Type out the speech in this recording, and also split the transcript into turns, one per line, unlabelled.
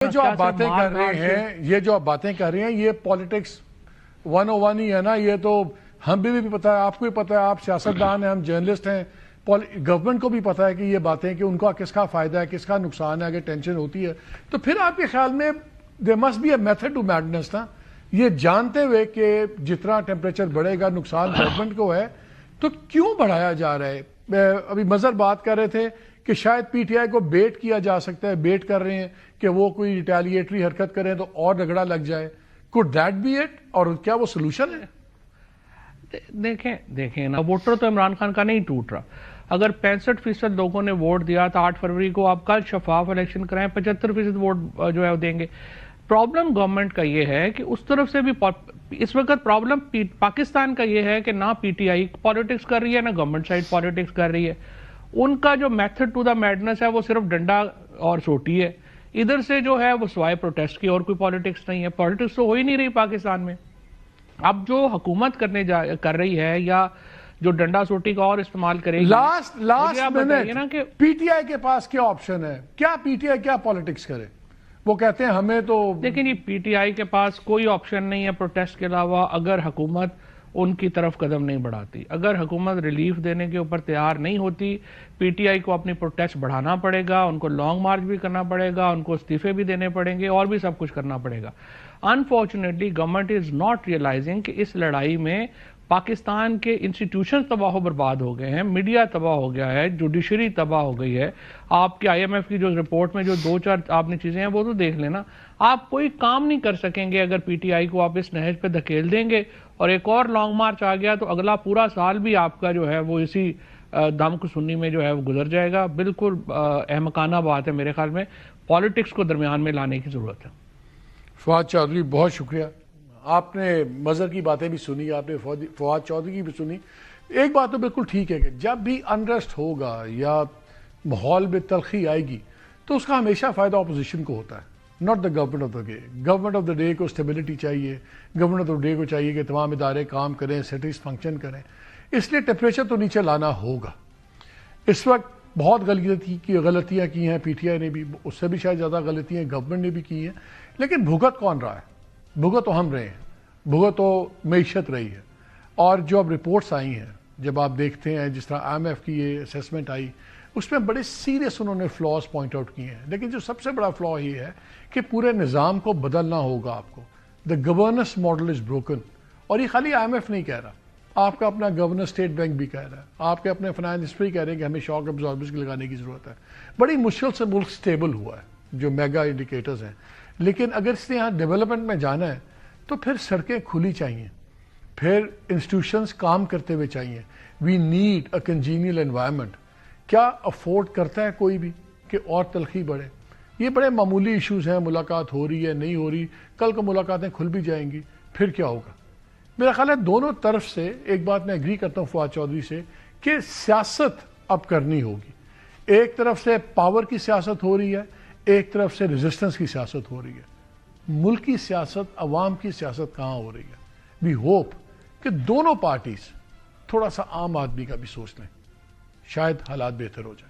یہ جو آپ باتیں کر رہے ہیں یہ پالیٹکس 101 ہی ہے نا. یہ تو ہم بھی پتا ہے, آپ کو بھی پتا ہے, آپ سیاستدان ہیں, ہم جرنلسٹ ہیں, گورنمنٹ کو بھی پتا ہے کہ یہ باتیں کہ ان کا کس کا فائدہ ہے, کس کا نقصان ہے, اگر ٹینشن ہوتی ہے تو پھر آپ کے خیال میں there must be a method to madness نا. یہ جانتے ہوئے کہ جتنا ٹیمپریچر بڑھے گا نقصان گورنمنٹ کو ہے تو کیوں بڑھایا جا رہا ہے. ابھی مظہر بات کر رہے تھے کہ شاید پی ٹی آئی کو بیٹ کیا جا سکتا ہے, بیٹ کر رہے ہیں کہ وہ کوئی ریٹیلیٹری حرکت کریں تو اور رگڑا لگ جائے. could that be it؟ اور کیا وہ سلوشن ہے؟
دیکھیں نا, ووٹر تو عمران خان کا نہیں ٹوٹ رہا. اگر 65% لوگوں نے ووٹ دیا تو 8 فروری کو آپ کل شفاف الیکشن کرائیں, 75% ووٹ جو ہے وہ دیں گے. پرابلم گورنمنٹ کا یہ ہے کہ اس طرف سے بھی اس وقت پرابلم پاکستان کا یہ ہے کہ نہ پی ٹی آئی پالیٹکس کر رہی ہے نہ گورنمنٹ سائڈ پالیٹکس کر رہی ہے. ان کا جو میتھڈ ٹو دا میڈنس ہے وہ صرف ڈنڈا اور سوٹی ہے. ادھر سے جو ہے وہ سوائے پروٹیسٹ کی اور کوئی پالیٹکس نہیں ہے. پالیٹکس تو ہو ہی نہیں رہی پاکستان میں. اب جو حکومت کر رہی ہے یا جو ڈنڈا سوٹی کا اور استعمال کرے گی,
last minute P T I کے پاس کیا آپشن ہے؟ کیا پی ٹی آئی کیا پالیٹکس کرے؟ وہ کہتے ہیں ہمیں تو
لیکن یہ پی ٹی آئی کے پاس کوئی آپشن نہیں ہے پروٹیسٹ کے علاوہ, اگر حکومت ان کی طرف قدم نہیں بڑھاتی. اگر حکومت ریلیف دینے کے اوپر تیار نہیں ہوتی, پی ٹی آئی کو اپنی پروٹیسٹ بڑھانا پڑے گا, ان کو لانگ مارچ بھی کرنا پڑے گا, ان کو استعفے بھی دینے پڑیں گے, اور بھی سب کچھ کرنا پڑے گا. Unfortunately government is not realising کہ اس لڑائی میں پاکستان کے انسٹیٹیوشن تباہ و برباد ہو گئے ہیں, میڈیا تباہ ہو گیا ہے, جوڈیشری تباہ ہو گئی ہے. آپ کے آئی ایم ایف کی جو رپورٹ میں جو 2-4 آپ نے چیزیں ہیں وہ تو دیکھ لینا. آپ کوئی کام نہیں کر سکیں گے اگر پی ٹی آئی کو آپ اس نہج پہ دھکیل دیں گے, اور ایک اور لانگ مارچ آ گیا تو اگلا پورا سال بھی آپ کا جو ہے وہ اسی دم کو سننی میں جو ہے وہ گزر جائے گا. بالکل احمقانہ بات ہے میرے خیال میں, پالیٹکس کو درمیان میں لانے کی ضرورت ہے.
فواد چودھری بہت شکریہ. آپ نے مظہر کی باتیں بھی سنی, آپ نے فواد چودھری کی بھی سنی. ایک بات تو بالکل ٹھیک ہے کہ جب بھی انریسٹ ہوگا یا ماحول میں تلخی آئے گی تو اس کا ہمیشہ فائدہ اپوزیشن کو ہوتا ہے, not the government of the day. Government of the day کو اسٹیبلٹی چاہیے, گورنمنٹ آف دا ڈے کو چاہیے کہ تمام ادارے کام کریں, سٹیز فنکشن کریں. اس لیے ٹیمپریچر تو نیچے لانا ہوگا. اس وقت بہت غلطیاں کی ہیں پی ٹی آئی نے بھی, اس سے بھی شاید زیادہ غلطیاں گورنمنٹ نے بھی کی ہیں, لیکن بھگت کون رہا ہے؟ بھگت تو ہم رہے ہیں, بھگت تو معیشت رہی ہے. اور جو اب رپورٹس آئی ہیں, جب آپ دیکھتے ہیں جس طرح آئی ایم ایف کی یہ اسیسمنٹ آئی, اس میں بڑے سیریس انہوں نے فلاز پوائنٹ آؤٹ کیے ہیں. لیکن جو سب سے بڑا فلا یہ ہے کہ پورے نظام کو بدلنا ہوگا آپ کو. The governance model is broken. اور یہ خالی آئی ایم ایف نہیں کہہ رہا, آپ کا اپنا گورنر اسٹیٹ بینک بھی کہہ رہا ہے, آپ کے اپنے فائنانس منسٹری کہہ رہے ہیں کہ ہمیں شاک ابزاربرز لگانے کی ضرورت ہے. بڑی مشکل سے ملک سٹیبل ہوا ہے, جو میگا انڈیکیٹرز ہیں. لیکن اگر اس نے یہاں ڈیولپمنٹ میں جانا ہے تو پھر سڑکیں کھلی چاہیے, پھر انسٹیٹیوشنز کام کرتے ہوئے چاہیے. We need a congenial environment. کیا افورڈ کرتا ہے کوئی بھی کہ اور تلخی بڑھے؟ یہ بڑے معمولی ایشوز ہیں, ملاقات ہو رہی ہے نہیں ہو رہی, کل کو ملاقاتیں کھل بھی جائیں گی, پھر کیا ہوگا؟ میرا خیال ہے دونوں طرف سے ایک بات میں ایگری کرتا ہوں فواد چودھری سے کہ سیاست اب کرنی ہوگی. ایک طرف سے پاور کی سیاست ہو رہی ہے, ایک طرف سے ریزسٹنس کی سیاست ہو رہی ہے. ملک کی سیاست, عوام کی سیاست کہاں ہو رہی ہے؟ وی ہوپ کہ دونوں پارٹیز تھوڑا سا عام آدمی کا بھی سوچ لیں, شاید حالات بہتر ہو جائیں.